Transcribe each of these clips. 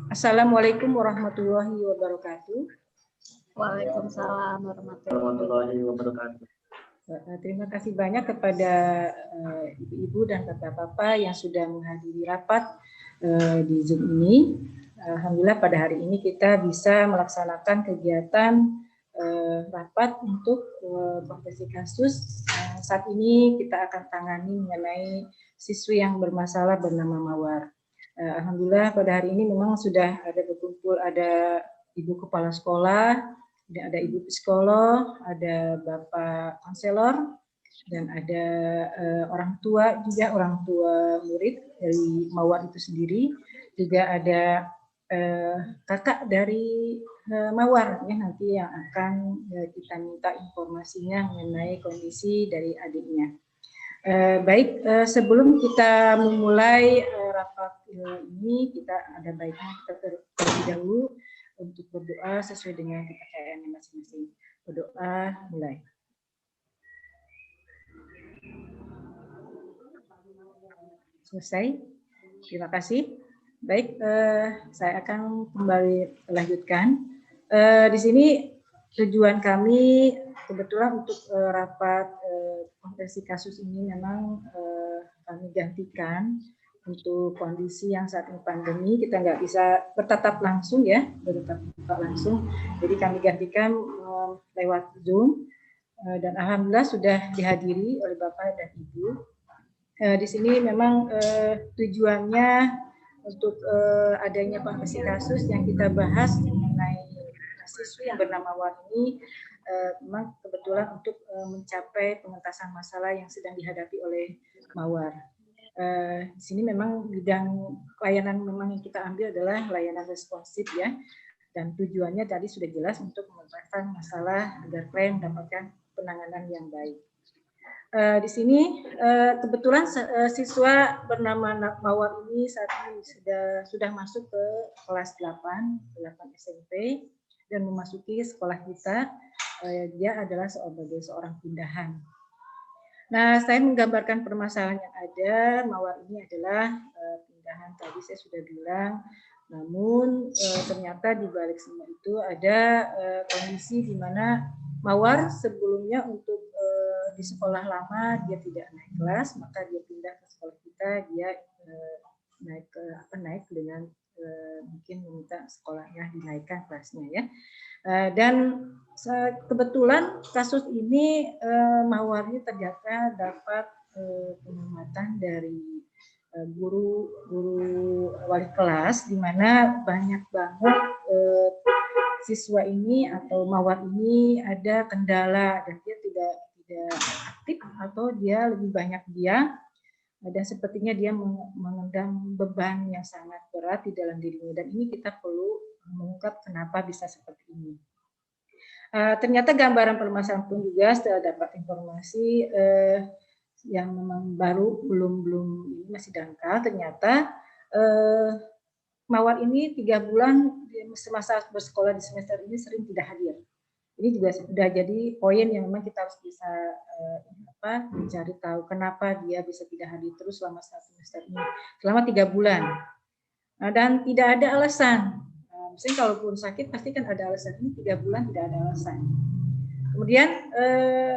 Assalamualaikum warahmatullahi wabarakatuh. Waalaikumsalam warahmatullahi wabarakatuh. Terima kasih banyak kepada ibu-ibu dan bapak-bapak yang sudah menghadiri rapat di Zoom ini. Alhamdulillah pada hari ini kita bisa melaksanakan kegiatan rapat untuk konversi kasus. Saat ini kita akan tangani mengenai siswi yang bermasalah bernama Mawar. Alhamdulillah pada hari ini memang sudah ada berkumpul, ada ibu kepala sekolah, ada ibu psikolog, ada bapak konselor, dan ada orang tua juga, orang tua murid dari Mawar itu sendiri, juga ada kakak dari Mawar ya, nanti yang akan kita minta informasinya mengenai kondisi dari adiknya. Baik, sebelum kita memulai rapat ini, kita ada baiknya kita terlebih dahulu untuk berdoa sesuai dengan kepercayaan masing-masing. Berdoa mulai. Selesai. Terima kasih. Baik, saya akan kembali lanjutkan. Di sini tujuan kami kebetulan untuk rapat konversi kasus ini memang kami gantikan untuk kondisi yang saat ini pandemi, kita nggak bisa bertatap langsung ya, bertatap langsung. Jadi kami gantikan lewat Zoom dan alhamdulillah sudah dihadiri oleh Bapak dan Ibu. Di sini memang tujuannya untuk adanya konversi kasus yang kita bahas mengenai siswi yang bernama Mawar ini memang kebetulan untuk mencapai pengentasan masalah yang sedang dihadapi oleh Mawar. Di sini memang bidang layanan memang yang kita ambil adalah layanan responsif ya, dan tujuannya tadi sudah jelas untuk mengentaskan masalah agar klien mendapatkan penanganan yang baik. Di sini kebetulan siswa bernama Mawar ini saat ini sudah masuk ke kelas 8 SMP dan memasuki sekolah kita. Dia adalah sebagai seorang pindahan. Nah, saya menggambarkan permasalahan yang ada. Mawar ini adalah pindahan, tadi saya sudah bilang. Namun ternyata di balik semua itu ada kondisi di mana Mawar sebelumnya untuk di sekolah lama dia tidak naik kelas, maka dia pindah ke sekolah kita, dia naik dengan mungkin meminta sekolahnya dinaikkan kelasnya ya. Dan kebetulan kasus ini Mawar ini ternyata dapat pengamatan dari guru wali kelas, di mana banyak banget siswa ini atau Mawar ini ada kendala dan dia tidak aktif atau dia lebih banyak diam, dan sepertinya dia mengendam beban yang sangat berat di dalam dirinya, dan ini kita perlu mengungkap kenapa bisa seperti ini. Ternyata gambaran permasalahan pun juga setelah dapat informasi yang memang baru belum ini masih dangkal, ternyata Mawar ini 3 bulan semasa bersekolah di semester ini sering tidak hadir. Ini juga sudah jadi poin yang memang kita harus bisa mencari tahu kenapa dia bisa tidak hadir terus selama 1 semester ini, selama 3 bulan. Dan tidak ada alasan. Misalnya kalaupun sakit pasti kan ada alasan, ini 3 bulan tidak ada alasan. Kemudian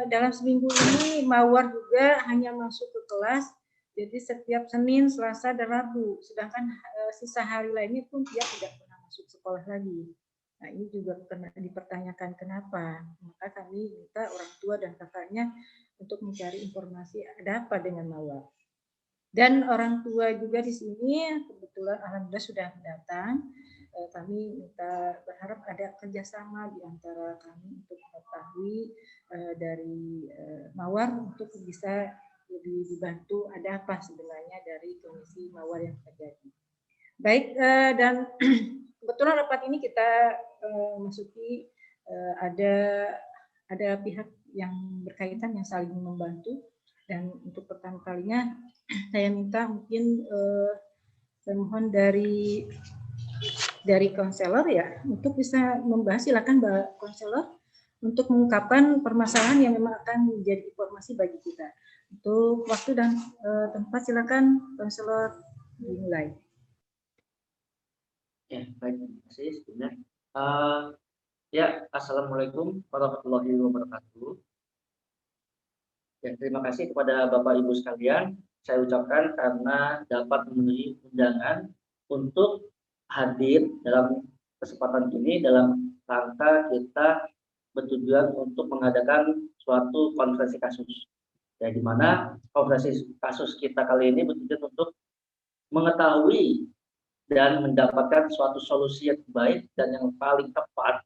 dalam seminggu ini Mawar juga hanya masuk ke kelas, jadi setiap Senin, Selasa, dan Rabu. Sedangkan sisa hari lainnya pun dia tidak pernah masuk sekolah lagi. Nah, ini juga pernah dipertanyakan kenapa. Maka kami minta orang tua dan kakaknya untuk mencari informasi ada apa dengan Mawar. Dan orang tua juga di sini kebetulan alhamdulillah sudah datang. Kami minta berharap ada kerjasama di antara kami untuk mengetahui dari Mawar untuk bisa lebih dibantu ada apa sebenarnya dari kondisi Mawar yang terjadi. Baik, dan kebetulan rapat ini kita masuki ada pihak yang berkaitan yang saling membantu, dan untuk pertama kalinya saya minta mungkin saya mohon dari konselor ya untuk bisa membahas, silakan Mbak konselor untuk mengungkapkan permasalahan yang memang akan menjadi informasi bagi kita. Untuk waktu dan tempat silakan konselor dimulai. Ya, baik, terima kasih sebelumnya. Ya, Assalamualaikum warahmatullahi wabarakatuh. Ya, terima kasih kepada Bapak Ibu sekalian. Saya ucapkan karena dapat memenuhi undangan untuk hadir dalam kesempatan ini dalam rangka kita bertujuan untuk mengadakan suatu konferensi kasus. Ya, di mana konferensi kasus kita kali ini bertujuan untuk mengetahui dan mendapatkan suatu solusi yang baik dan yang paling tepat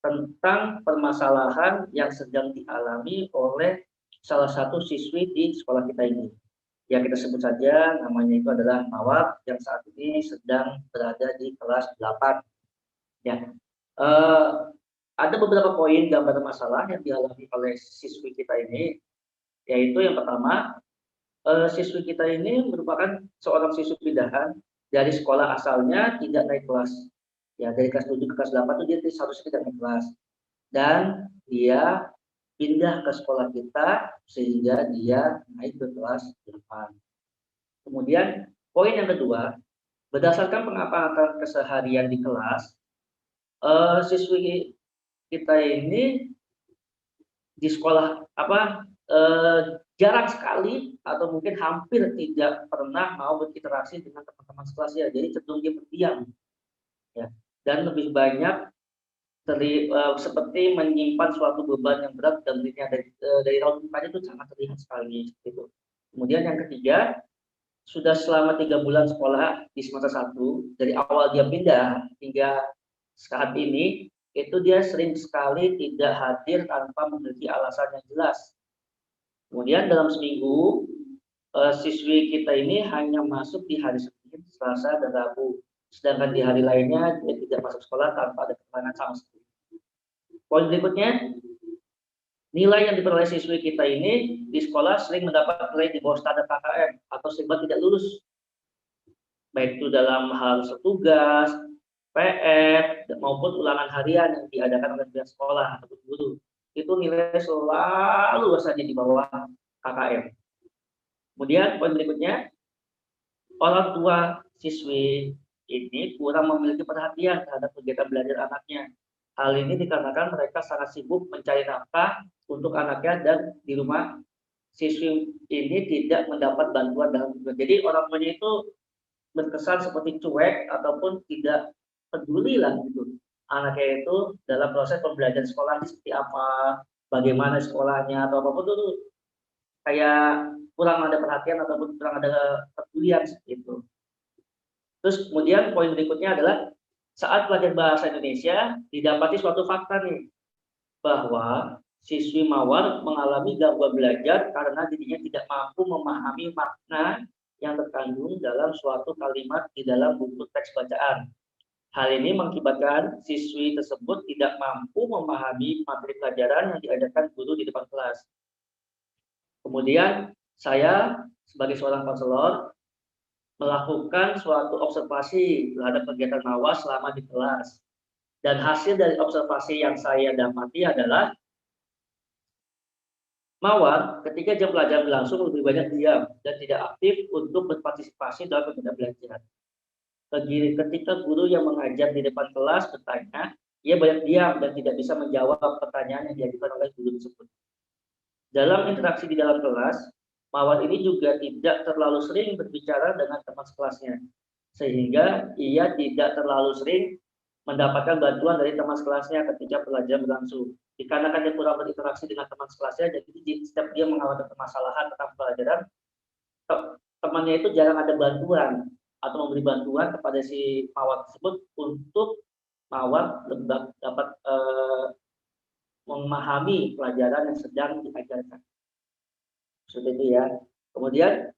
tentang permasalahan yang sedang dialami oleh salah satu siswi di sekolah kita ini. Ya, kita sebut saja namanya itu adalah Mawar yang saat ini sedang berada di kelas 8. Ya. Ada beberapa poin gambaran masalah yang dialami oleh siswi kita ini, yaitu yang pertama, siswi kita ini merupakan seorang siswi pindahan dari sekolah asalnya tidak naik kelas. Ya, dari kelas 7 ke kelas 8 itu dia seharusnya tidak naik kelas. Dan dia pindah ke sekolah kita sehingga dia naik ke kelas 8. Kemudian poin yang kedua, berdasarkan pengamatan keseharian di kelas, siswi kita ini di sekolah jarang sekali atau mungkin hampir tidak pernah mau berinteraksi dengan teman-teman sekelasnya, jadi cenderung dia pendiam, ya, dan lebih banyak seperti menyimpan suatu beban yang berat dan dirinya dari raut mukanya itu sangat terlihat sekali gitu. Kemudian yang ketiga, sudah selama 3 bulan sekolah di semester 1, dari awal dia pindah hingga saat ini, itu dia sering sekali tidak hadir tanpa memiliki alasan yang jelas. Kemudian dalam seminggu, siswi kita ini hanya masuk di hari Senin, Selasa, dan Rabu. Sedangkan di hari lainnya dia tidak masuk sekolah tanpa ada keterangan sama sekali. Poin berikutnya, nilai yang diperoleh siswi kita ini di sekolah sering mendapat nilai di bawah standar KKM atau sering tidak lulus. Baik itu dalam hal tugas, PR, maupun ulangan harian yang diadakan oleh pihak sekolah atau guru. Itu nilai selalu saja di bawah KKM. Kemudian poin berikutnya, orang tua siswi ini kurang memiliki perhatian terhadap kegiatan belajar anaknya. Hal ini dikarenakan mereka sangat sibuk mencari nafkah untuk anaknya dan di rumah siswi ini tidak mendapat bantuan dalam tugas. Jadi orang tuanya itu berkesan seperti cuek ataupun tidak peduli lah gitu. Anaknya itu dalam proses pembelajaran sekolah seperti apa, bagaimana sekolahnya atau apapun itu kayak kurang ada perhatian ataupun kurang ada kepedulian seperti itu. Terus kemudian poin berikutnya adalah saat belajar bahasa Indonesia didapati suatu fakta nih bahwa siswi Mawar mengalami gangguan belajar karena dirinya tidak mampu memahami makna yang terkandung dalam suatu kalimat di dalam buku teks bacaan. Hal ini mengakibatkan siswi tersebut tidak mampu memahami materi pelajaran yang diajarkan guru di depan kelas. Kemudian saya sebagai seorang konselor melakukan suatu observasi terhadap kegiatan Mawar selama di kelas. Dan hasil dari observasi yang saya dapati adalah Mawar ketika jam pelajaran berlangsung lebih banyak diam dan tidak aktif untuk berpartisipasi dalam kegiatan belajar. Ketika guru yang mengajar di depan kelas bertanya, ia banyak diam dan tidak bisa menjawab pertanyaan yang diajukan oleh guru tersebut. Dalam interaksi di dalam kelas, Mawar ini juga tidak terlalu sering berbicara dengan teman sekelasnya, sehingga ia tidak terlalu sering mendapatkan bantuan dari teman sekelasnya ketika pelajaran berlangsung. Dikarenakan dia kurang berinteraksi dengan teman sekelasnya, jadi setiap dia mengalami permasalahan tentang pelajaran, temannya itu jarang ada bantuan atau memberi bantuan kepada si Mawar tersebut untuk Mawar dapat memahami pelajaran yang sedang diajarkan. Seperti itu ya. Kemudian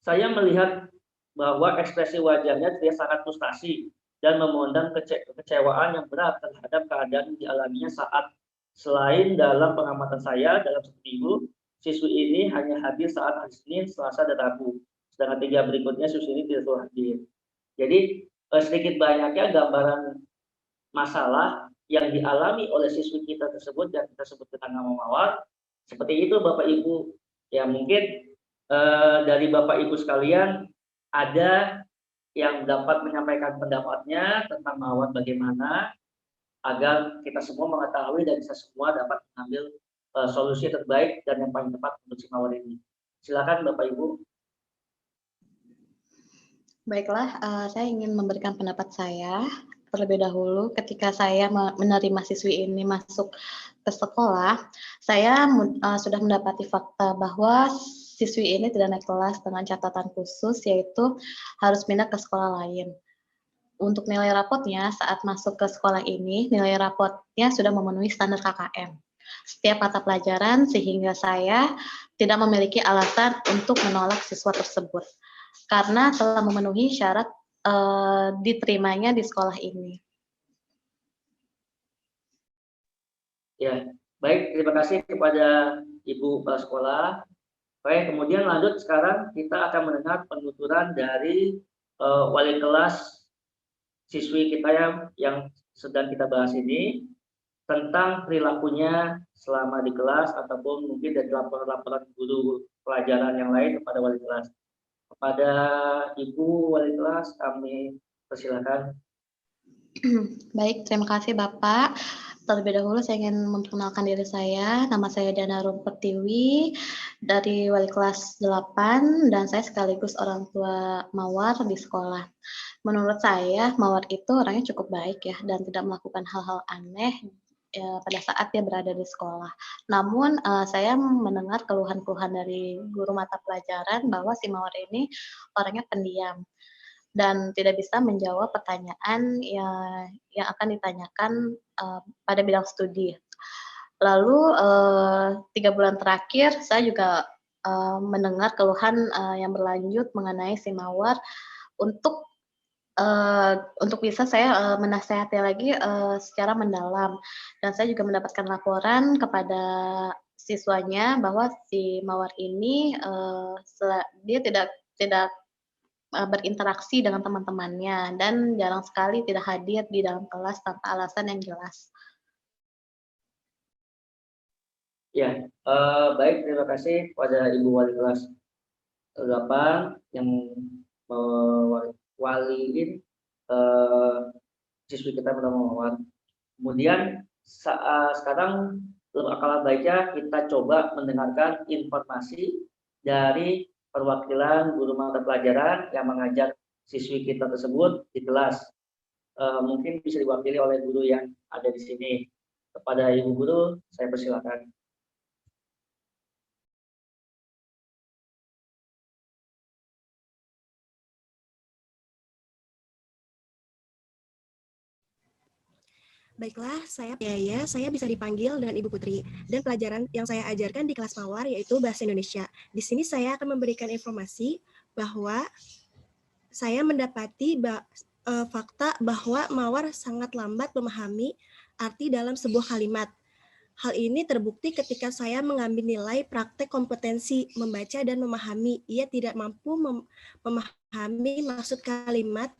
saya melihat bahwa ekspresi wajahnya dia sangat frustasi dan memandang kekecewaan yang berat terhadap keadaan yang dialaminya saat selain dalam pengamatan saya dalam satu minggu, siswi ini hanya hadir saat hari Senin, Selasa, dan Rabu. Sedangkan 3 berikutnya siswi ini tidak selalu hadir. Jadi sedikit banyaknya gambaran masalah yang dialami oleh siswi kita tersebut yang kita sebut dengan nama Mawar. Seperti itu Bapak Ibu. Ya mungkin dari Bapak Ibu sekalian ada yang dapat menyampaikan pendapatnya tentang Mawar bagaimana, agar kita semua mengetahui dan bisa semua dapat mengambil solusi terbaik dan yang paling tepat untuk si Mawar ini. Silakan Bapak Ibu. Baiklah, saya ingin memberikan pendapat saya terlebih dahulu. Ketika saya menerima siswi ini masuk ke sekolah, saya sudah mendapati fakta bahwa siswi ini tidak naik kelas dengan catatan khusus, yaitu harus pindah ke sekolah lain. Untuk nilai rapotnya saat masuk ke sekolah ini, nilai rapotnya sudah memenuhi standar KKM. Setiap mata pelajaran, sehingga saya tidak memiliki alasan untuk menolak siswa tersebut karena telah memenuhi syarat diterimanya di sekolah ini. Ya, baik, terima kasih kepada Ibu Kepala Sekolah. Baik, kemudian lanjut sekarang kita akan mendengar penuturan dari wali kelas siswi kita yang sedang kita bahas ini tentang perilakunya selama di kelas ataupun mungkin dari laporan-laporan guru pelajaran yang lain kepada wali kelas. Kepada Ibu wali kelas kami persilakan. Baik, terima kasih Bapak. Terlebih dahulu saya ingin memperkenalkan diri saya. Nama saya Dana Rum Pertiwi dari wali kelas 8 dan saya sekaligus orang tua Mawar di sekolah. Menurut saya Mawar itu orangnya cukup baik ya dan tidak melakukan hal-hal aneh pada saat dia berada di sekolah. Namun saya mendengar keluhan-keluhan dari guru mata pelajaran bahwa si Mawar ini orangnya pendiam dan tidak bisa menjawab pertanyaan yang akan ditanyakan pada bidang studi. Lalu 3 bulan terakhir saya juga mendengar keluhan yang berlanjut mengenai si Mawar untuk bisa saya menasehati lagi secara mendalam, dan saya juga mendapatkan laporan kepada siswanya bahwa si Mawar ini dia tidak berinteraksi dengan teman-temannya dan jarang sekali tidak hadir di dalam kelas tanpa alasan yang jelas. Ya, baik, terima kasih kepada Ibu Wali kelas 8 yang mewaliin siswi kita bernama Mawar. Kemudian sekarang alangkah baiknya kita coba mendengarkan informasi dari perwakilan guru mata pelajaran yang mengajar siswi kita tersebut di kelas. Mungkin bisa diwakili oleh guru yang ada di sini. Kepada Ibu Guru, saya persilakan. Baiklah, saya bisa dipanggil dengan Ibu Putri, dan pelajaran yang saya ajarkan di kelas Mawar yaitu Bahasa Indonesia. Di sini saya akan memberikan informasi bahwa saya mendapati fakta bahwa Mawar sangat lambat memahami arti dalam sebuah kalimat. Hal ini terbukti ketika saya mengambil nilai praktek kompetensi membaca dan memahami. Ia tidak mampu memahami maksud kalimat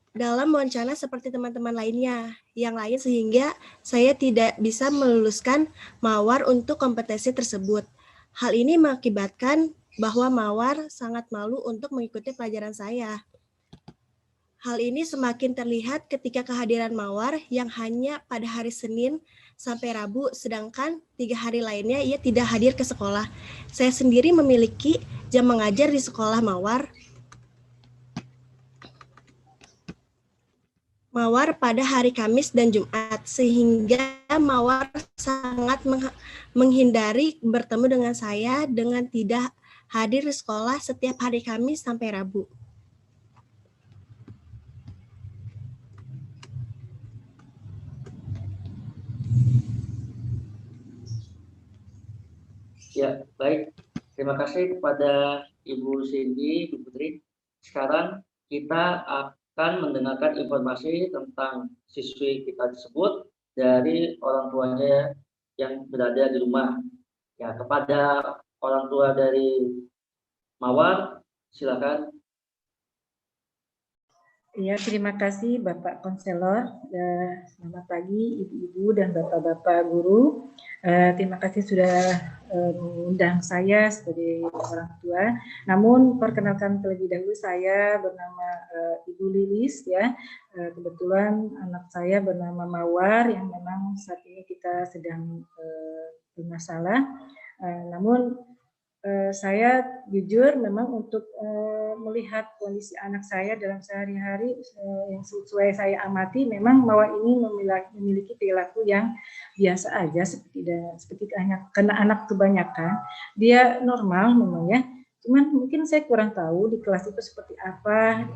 dalam wawancara seperti teman-teman lainnya yang lain, sehingga saya tidak bisa meluluskan Mawar untuk kompetensi tersebut. Hal ini mengakibatkan bahwa Mawar sangat malu untuk mengikuti pelajaran saya. Hal ini semakin terlihat ketika kehadiran Mawar yang hanya pada hari Senin sampai Rabu, sedangkan 3 hari lainnya ia tidak hadir ke sekolah. Saya sendiri memiliki jam mengajar di sekolah Mawar pada hari Kamis dan Jumat, sehingga Mawar sangat menghindari bertemu dengan saya dengan tidak hadir di sekolah setiap hari Kamis sampai Rabu. Ya, baik. Terima kasih kepada Ibu Cindy, Ibu Putri. Sekarang kita akan mendengarkan informasi tentang siswi kita tersebut dari orang tuanya yang berada di rumah. Ya, kepada orang tua dari Mawar, silakan. Ya, terima kasih Bapak Konselor. Selamat pagi Ibu-Ibu dan Bapak-Bapak guru. Terima kasih sudah mengundang saya sebagai orang tua. Namun perkenalkan terlebih dahulu, saya bernama Ibu Lilis ya. Kebetulan anak saya bernama Mawar yang memang saat ini kita sedang bermasalah. Namun saya jujur memang untuk melihat kondisi anak saya dalam sehari-hari yang sesuai saya amati, memang Mawar ini memiliki perilaku yang biasa aja seperti anak kebanyakan. Dia normal memang ya. Cuman mungkin saya kurang tahu di kelas itu seperti apa,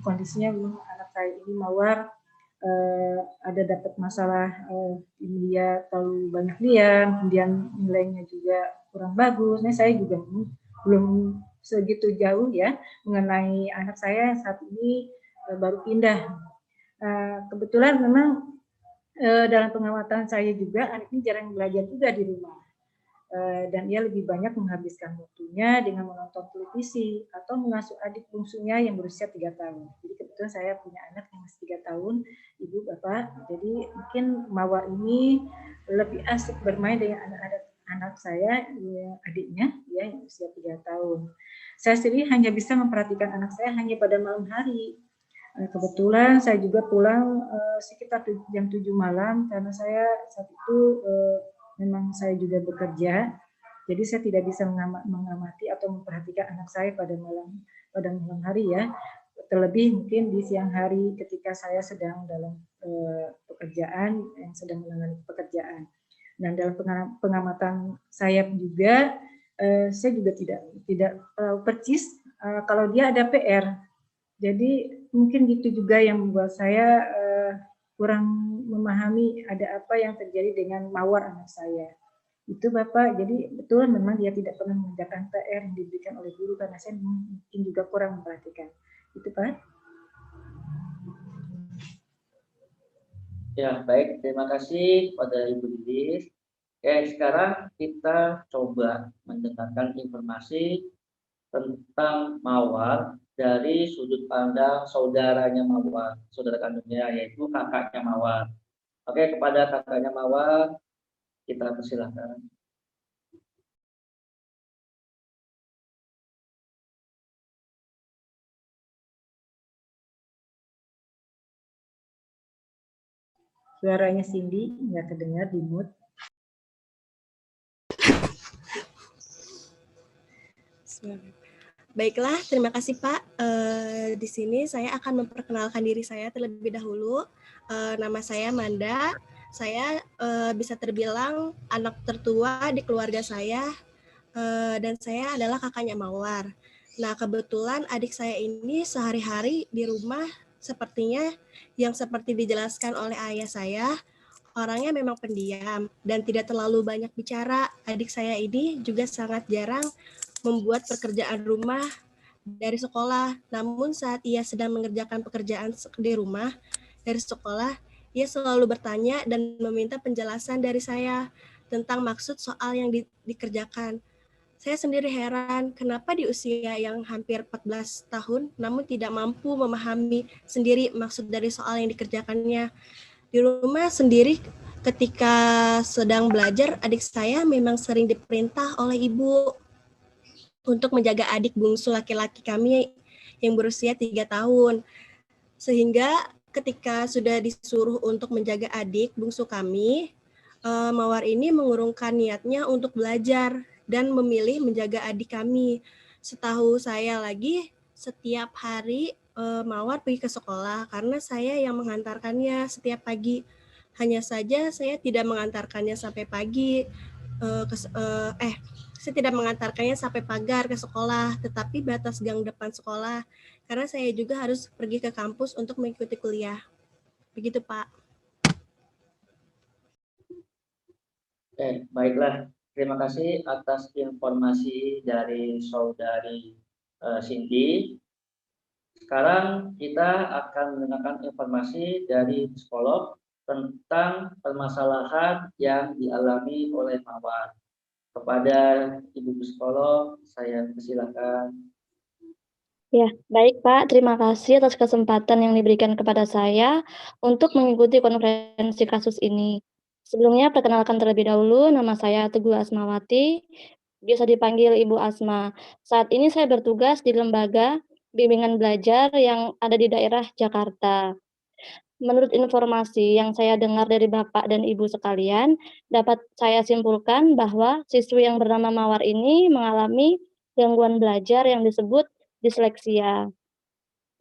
kondisinya anak saya ini Mawar ada dapat masalah dia terlalu banyak diam, kemudian nilainya juga kurang bagus. Nah, saya juga belum segitu jauh ya mengenai anak saya yang saat ini baru pindah. Kebetulan memang dalam pengamatan saya juga anak ini jarang belajar juga di rumah. Dan dia lebih banyak menghabiskan waktunya dengan menonton televisi atau mengasuh adik bungsunya yang berusia 3 tahun. Jadi kebetulan saya punya anak yang masih 3 tahun, Ibu Bapak. Jadi mungkin Mawar ini lebih asik bermain dengan anak saya, adiknya ya yang usia 3 tahun. Saya sendiri hanya bisa memperhatikan anak saya hanya pada malam hari. Kebetulan saya juga pulang sekitar jam 7 malam karena saya saat itu memang saya juga bekerja, jadi saya tidak bisa mengamati atau memperhatikan anak saya pada malam hari ya. Terlebih mungkin di siang hari ketika saya sedang dalam pekerjaan, yang sedang menangani pekerjaan. Dan dalam pengamatan saya juga, saya juga tidak percis kalau dia ada PR. Jadi mungkin gitu juga yang membuat saya kurang memahami ada apa yang terjadi dengan Mawar anak saya. Itu Bapak, jadi betul memang dia tidak pernah mengerjakan PR yang diberikan oleh guru karena saya mungkin juga kurang memperhatikan. Itu Pak. Ya, baik. Terima kasih pada Ibu Lilis. Sekarang kita coba mendengarkan informasi tentang Mawar dari sudut pandang saudaranya Mawar, saudara kandungnya, yaitu kakaknya Mawar. Oke, kepada kakaknya Mawar, kita persilahkan. Suaranya Cindy nggak terdengar di mute. Baiklah, terima kasih Pak. Di sini saya akan memperkenalkan diri saya terlebih dahulu. Nama saya Manda. Saya bisa terbilang anak tertua di keluarga saya, dan saya adalah kakaknya Mawar. Nah, kebetulan adik saya ini sehari-hari di rumah sepertinya yang seperti dijelaskan oleh ayah saya, orangnya memang pendiam dan tidak terlalu banyak bicara. Adik saya ini juga sangat jarang membuat pekerjaan rumah dari sekolah. Namun saat ia sedang mengerjakan pekerjaan di rumah dari sekolah, ia selalu bertanya dan meminta penjelasan dari saya tentang maksud soal yang dikerjakan. Saya sendiri heran kenapa di usia yang hampir 14 tahun namun tidak mampu memahami sendiri maksud dari soal yang dikerjakannya. Di rumah sendiri ketika sedang belajar, adik saya memang sering diperintah oleh ibu untuk menjaga adik bungsu laki-laki kami yang berusia 3 tahun. Sehingga ketika sudah disuruh untuk menjaga adik bungsu kami, Mawar ini mengurungkan niatnya untuk belajar dan memilih menjaga adik kami. Setahu saya lagi, setiap hari Mawar pergi ke sekolah karena saya yang mengantarkannya setiap pagi. Hanya saja saya tidak mengantarkannya sampai pagi, saya tidak mengantarkannya sampai pagar ke sekolah, tetapi batas gang depan sekolah, karena saya juga harus pergi ke kampus untuk mengikuti kuliah. Begitu, Pak. Baiklah. Terima kasih atas informasi dari saudari Cindy. Sekarang kita akan mendengarkan informasi dari psikolog tentang permasalahan yang dialami oleh Mawar. Kepada Ibu Psikolog, saya persilakan. Ya, baik Pak. Terima kasih atas kesempatan yang diberikan kepada saya untuk mengikuti konferensi kasus ini. Sebelumnya, perkenalkan terlebih dahulu, nama saya Teguh Asmawati, biasa dipanggil Ibu Asma. Saat ini saya bertugas di lembaga bimbingan belajar yang ada di daerah Jakarta. Menurut informasi yang saya dengar dari Bapak dan Ibu sekalian, dapat saya simpulkan bahwa siswi yang bernama Mawar ini mengalami gangguan belajar yang disebut disleksia.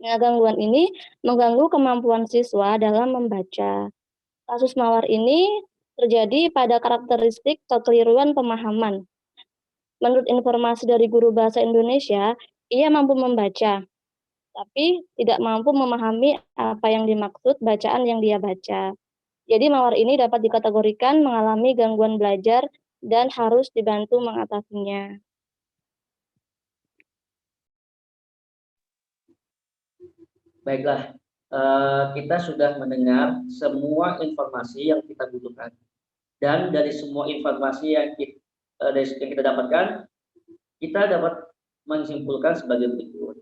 Nah, gangguan ini mengganggu kemampuan siswa dalam membaca. Kasus Mawar ini terjadi pada karakteristik kekeliruan pemahaman. Menurut informasi dari guru bahasa Indonesia, ia mampu membaca, tapi tidak mampu memahami apa yang dimaksud bacaan yang dia baca. Jadi Mawar ini dapat dikategorikan mengalami gangguan belajar dan harus dibantu mengatasinya. Baiklah, kita sudah mendengar semua informasi yang kita butuhkan. Dan dari semua informasi yang kita dapatkan, kita dapat menyimpulkan sebagai berikut.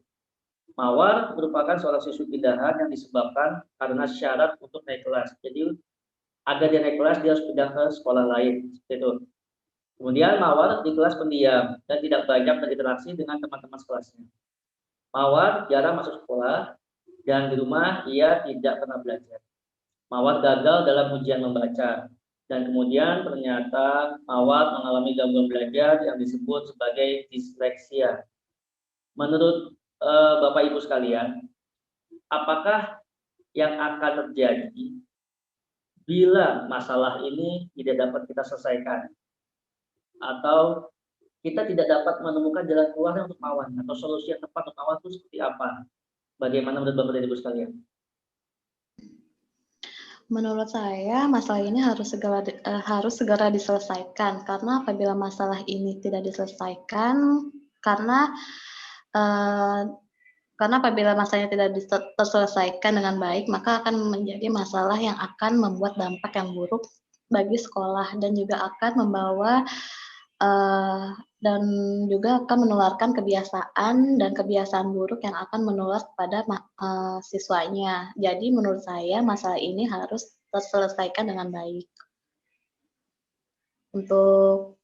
Mawar merupakan seorang siswi pindahan yang disebabkan karena syarat untuk naik kelas. Jadi agar dia naik kelas, dia harus pindah ke sekolah lain. Seperti itu. Kemudian Mawar di kelas pendiam dan tidak banyak berinteraksi dengan teman-teman sekelasnya. Mawar jarang masuk sekolah dan di rumah ia tidak pernah belajar. Mawar gagal dalam ujian membaca dan kemudian ternyata Mawar mengalami gangguan belajar yang disebut sebagai disleksia. Menurut Bapak Ibu sekalian, apakah yang akan terjadi bila masalah ini tidak dapat kita selesaikan atau kita tidak dapat menemukan jalan keluar untuk Mawar atau solusi yang tepat untuk Mawar itu seperti apa? Bagaimana menurut Bapak dan Ibu sekalian? Menurut saya, masalah ini harus segera diselesaikan, karena apabila masalah ini tidak diselesaikan, karena apabila masalahnya tidak terselesaikan dengan baik, maka akan menjadi masalah yang akan membuat dampak yang buruk bagi sekolah dan juga akan membawa dan juga akan menularkan kebiasaan dan kebiasaan buruk yang akan menular kepada siswanya. Jadi menurut saya masalah ini harus terselesaikan dengan baik. Untuk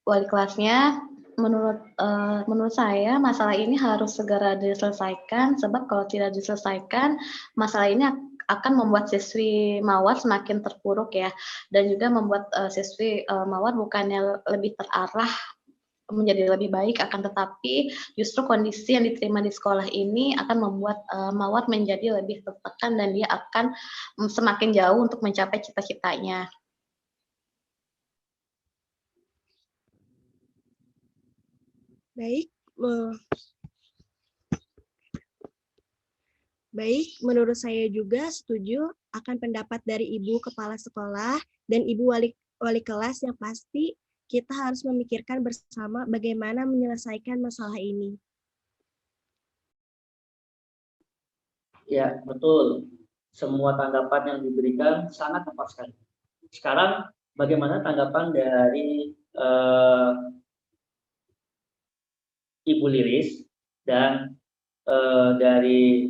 wali kelasnya, menurut saya masalah ini harus segera diselesaikan, sebab kalau tidak diselesaikan, masalah ini akan membuat siswi Mawar semakin terpuruk ya, dan juga membuat siswi Mawar bukannya lebih terarah menjadi lebih baik, akan tetapi justru kondisi yang diterima di sekolah ini akan membuat Mawar menjadi lebih tertekan dan dia akan semakin jauh untuk mencapai cita-citanya. Baik, menurut saya juga setuju akan pendapat dari Ibu Kepala Sekolah dan Ibu wali kelas yang pasti kita harus memikirkan bersama bagaimana menyelesaikan masalah ini. Ya, betul. Semua tanggapan yang diberikan sangat tepat sekali. Sekarang, bagaimana tanggapan dari Ibu Liris dan dari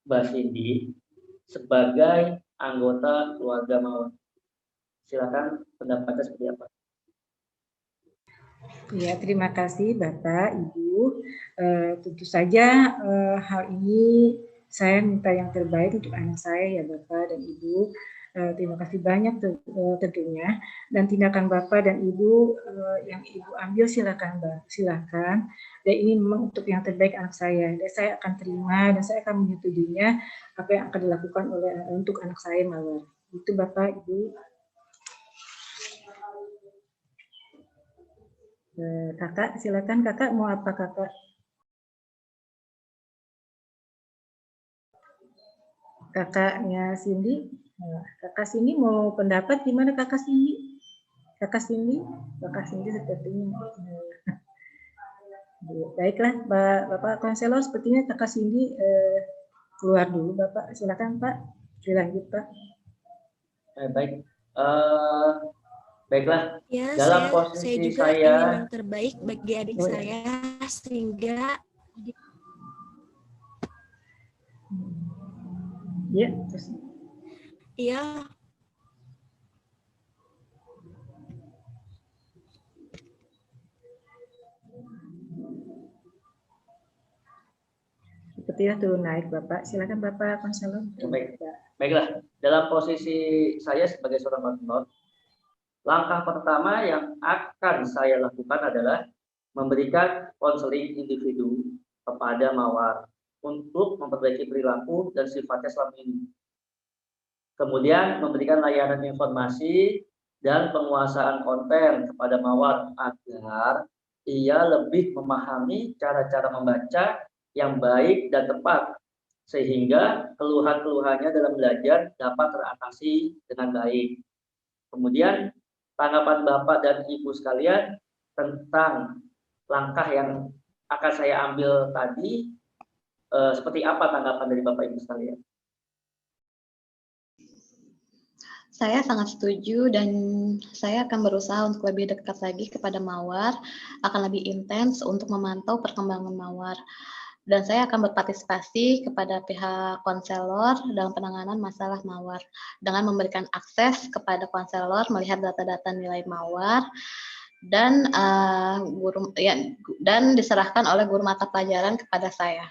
Mbak Cindy sebagai anggota keluarga Mawar? Silakan pendapatnya seperti apa? Ya, terima kasih Bapak, Ibu. Tentu saja hal ini saya minta yang terbaik untuk anak saya ya Bapak dan Ibu. Terima kasih banyak tentunya. Dan tindakan Bapak dan Ibu yang Ibu ambil silakan Mbak, silakan. Dan ini memang untuk yang terbaik anak saya. Dan saya akan terima dan saya akan menyetujuinya apa yang akan dilakukan untuk anak saya Mawar. Itu Bapak, Ibu. Kakak, silakan Kakak mau apa Kakak? Kakaknya Cindy, Kakak Cindy mau pendapat gimana Kakak Cindy? Kakak Cindy sepertinya. Baiklah, Bapak Konselor, sepertinya Kakak Cindy keluar dulu Bapak. Silakan Pak, dilanjut Pak. Baik. Baiklah, ya, dalam saya posisi juga saya ingin yang terbaik bagi adik saya sehingga Ya, terus. Iya, Sepertinya turun naik Bapak. Silakan Bapak konselor. Baiklah, dalam posisi saya sebagai seorang konselor, langkah pertama yang akan saya lakukan adalah memberikan konseling individu kepada mawar untuk memperbaiki perilaku dan sifatnya selama ini. Kemudian memberikan layanan informasi dan penguasaan konten kepada mawar agar ia lebih memahami cara-cara membaca yang baik dan tepat sehingga keluhan-keluhannya dalam belajar dapat teratasi dengan baik. Kemudian tanggapan Bapak dan Ibu sekalian tentang langkah yang akan saya ambil tadi, seperti apa tanggapan dari Bapak Ibu sekalian? Saya sangat setuju dan saya akan berusaha untuk lebih dekat lagi kepada mawar, akan lebih intens untuk memantau perkembangan mawar. Dan saya akan berpartisipasi kepada pihak konselor dalam penanganan masalah mawar dengan memberikan akses kepada konselor melihat data-data nilai mawar dan dan diserahkan oleh guru mata pelajaran kepada saya.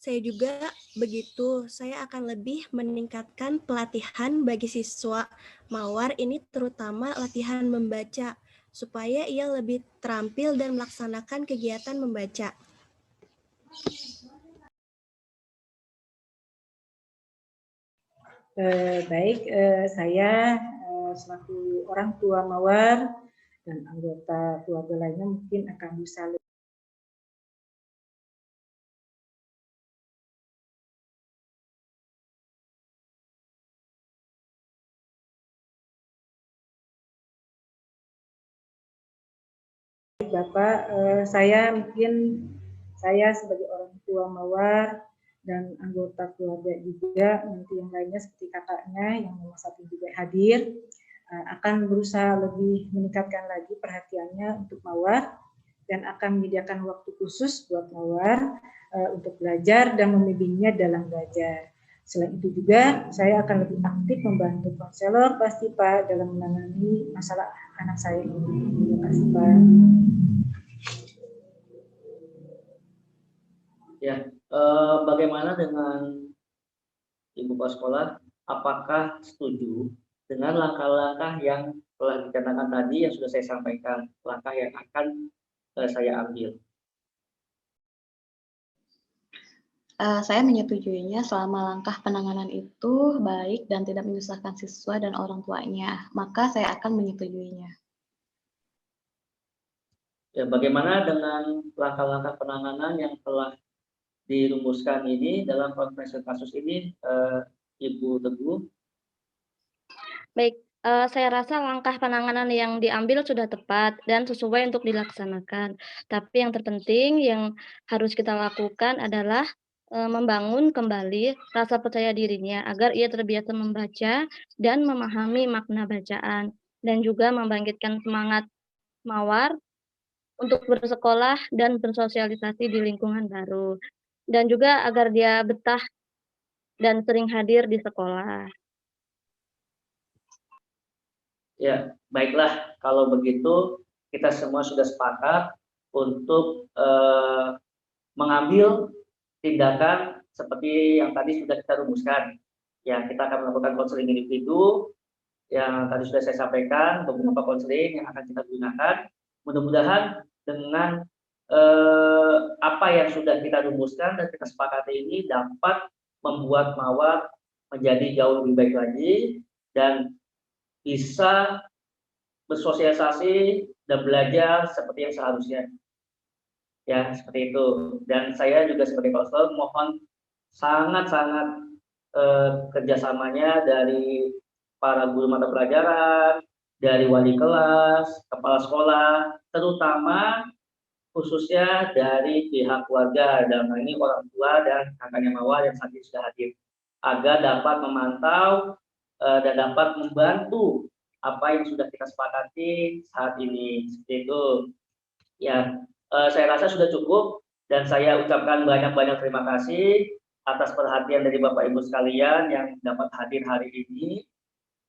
saya juga begitu. Saya akan lebih meningkatkan pelatihan bagi siswa mawar ini, terutama latihan membaca, supaya ia lebih terampil dan melaksanakan kegiatan membaca. Baik, saya selaku orang tua mawar dan anggota keluarga lainnya mungkin akan bisa Bapak, saya sebagai orang tua mawar dan anggota keluarga juga, nanti yang lainnya seperti kakaknya yang nomor 1 juga hadir, akan berusaha lebih meningkatkan lagi perhatiannya untuk mawar dan akan menyediakan waktu khusus buat mawar untuk belajar dan membimbingnya dalam belajar. Selain itu juga saya akan lebih aktif membantu konselor pasti Pak dalam menangani masalah anak saya ini. Terima kasih Pak. Ya, bagaimana dengan Ibu Kepala Sekolah? Apakah setuju dengan langkah-langkah yang telah dicanangkan tadi yang sudah saya sampaikan, langkah yang akan saya ambil? Saya menyetujuinya selama langkah penanganan itu baik dan tidak menyusahkan siswa dan orang tuanya, maka saya akan menyetujuinya. Ya, bagaimana dengan langkah-langkah penanganan yang telah dirumuskan ini dalam konferensi kasus ini, Ibu Teguh? Baik, saya rasa langkah penanganan yang diambil sudah tepat dan sesuai untuk dilaksanakan. Tapi yang terpenting yang harus kita lakukan adalah membangun kembali rasa percaya dirinya agar ia terbiasa membaca dan memahami makna bacaan, dan juga membangkitkan semangat mawar untuk bersekolah dan bersosialisasi di lingkungan baru, dan juga agar dia betah dan sering hadir di sekolah. Ya, baiklah, kalau begitu kita semua sudah sepakat untuk mengambil tindakan seperti yang tadi sudah kita rumuskan. Ya, kita akan melakukan konseling individu yang tadi sudah saya sampaikan, beberapa konseling yang akan kita gunakan. Mudah-mudahan dengan apa yang sudah kita rumuskan dan kita sepakati ini dapat membuat mawar menjadi jauh lebih baik lagi dan bisa bersosialisasi dan belajar seperti yang seharusnya. Ya, seperti itu. Dan saya juga sebagai konselor mohon sangat-sangat kerjasamanya dari para guru mata pelajaran, dari wali kelas, kepala sekolah, terutama khususnya dari pihak keluarga, dalam hal ini orang tua dan kakaknya mawar yang saat ini sudah hadir, agar dapat memantau dan dapat membantu apa yang sudah kita sepakati saat ini. Seperti itu. Ya, saya rasa sudah cukup Dan saya ucapkan banyak-banyak terima kasih atas perhatian dari Bapak Ibu sekalian yang dapat hadir hari ini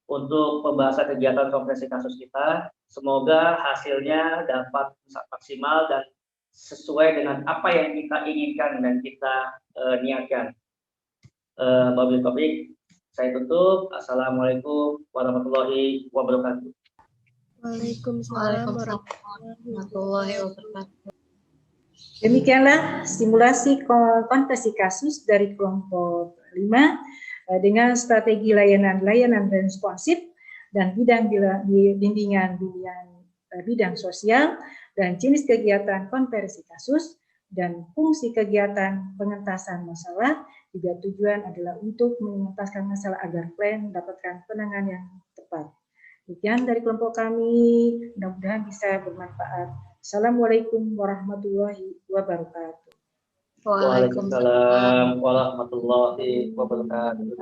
untuk pembahasan kegiatan konferensi kasus kita. Semoga hasilnya dapat maksimal dan sesuai dengan apa yang kita inginkan dan kita niatkan. Wabillahi taufiq, saya tutup. Assalamualaikum warahmatullahi wabarakatuh. Waalaikumsalam warahmatullahi wabarakatuh. Demikianlah simulasi konversi kasus dari kelompok 5 dengan strategi layanan responsif dan bimbingan bidang sosial dan jenis kegiatan konversi kasus dan fungsi kegiatan pengentasan masalah. Juga tujuan adalah untuk mengentaskan masalah agar klien mendapatkan penanganan yang tepat. Demikian dari kelompok kami, mudah-mudahan bisa bermanfaat. Assalamualaikum warahmatullahi wabarakatuh. Waalaikumsalam warahmatullahi wabarakatuh.